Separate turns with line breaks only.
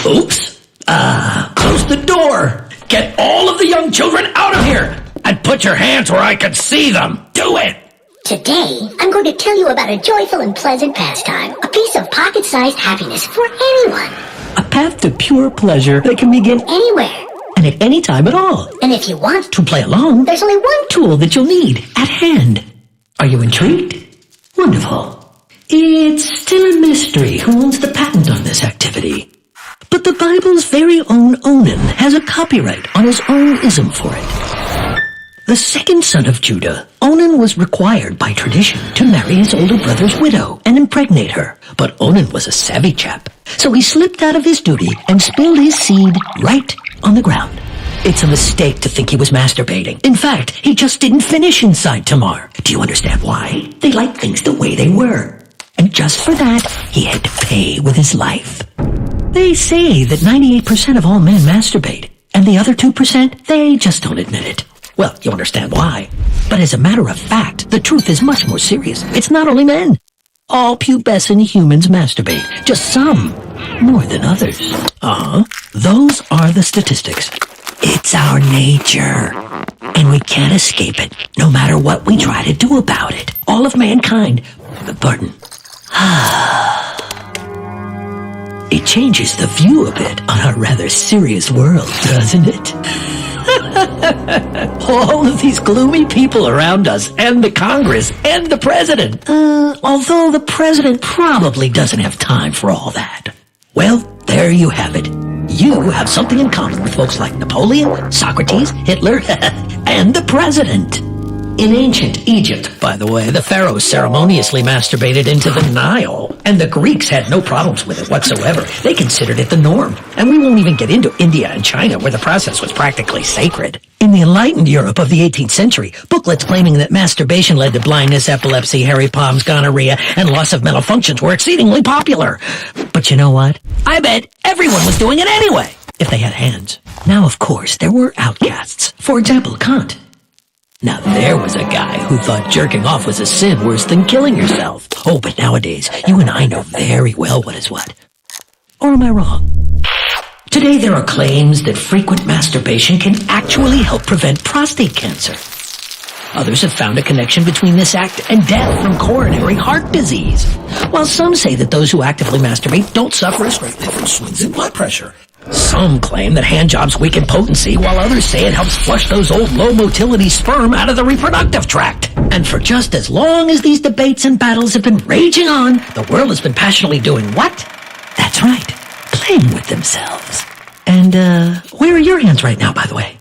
Oops. Close the door. Get all of the young children out of here. And put your hands where I can see them. Do it.
Today, I'm going to tell you about a joyful and pleasant pastime. A piece of pocket-sized happiness for anyone.
A path to pure pleasure that can begin
Anywhere.
and at any time at all.
And if you want
To play along,
there's only one
tool that you'll need at hand. Are you intrigued? Wonderful. It's still a mystery who owns the patent on this activity. But the Bible's very own Onan has a copyright on his own ism for it. The second son of Judah, Onan was required by tradition to marry his older brother's widow and impregnate her. But Onan was a savvy chap, so he slipped out of his duty and spilled his seed right on the ground. It's a mistake to think he was masturbating. In fact, he just didn't finish inside Tamar. Do you understand why? They liked things the way they were. And just for that, he had to pay with his life. They say that 98% of all men masturbate, and the other 2%, they just don't admit it. Well, you understand why. But as a matter of fact, the truth is much more serious. It's not only men. All pubescent humans masturbate. Just some, more than others. Those are the statistics. It's our nature. And we can't escape it, no matter what we try to do about it. All of mankind, pardon. It changes the view a bit on our rather serious world, doesn't it? All of these gloomy people around us, and the Congress, and the president. Although the president probably doesn't have time for all that. Well, there you have it. You have something in common with folks like Napoleon, Socrates, Hitler, and the president. In ancient Egypt, by the way, the pharaohs ceremoniously masturbated into the Nile, and the Greeks had no problems with it whatsoever. They considered it the norm. And we won't even get into India and China, where the process was practically sacred. In the enlightened Europe of the 18th century, booklets claiming that masturbation led to blindness, epilepsy, hairy palms, gonorrhea, and loss of mental functions were exceedingly popular. But you know what? I bet everyone was doing it anyway, if they had hands. Now, of course, there were outcasts. For example, Kant. Now there was a guy who thought jerking off was a sin worse than killing yourself. Oh, but nowadays, you and I know very well what is what. Or am I wrong? Today there are claims that frequent masturbation can actually help prevent prostate cancer. Others have found a connection between this act and death from coronary heart disease. While some say that those who actively masturbate don't suffer as greatly from swings in blood pressure. Some claim that handjobs weaken potency, while others say it helps flush those old low-motility sperm out of the reproductive tract. And for just as long as these debates and battles have been raging on, the world has been passionately doing what? That's right, playing with themselves. And, where are your hands right now, by the way?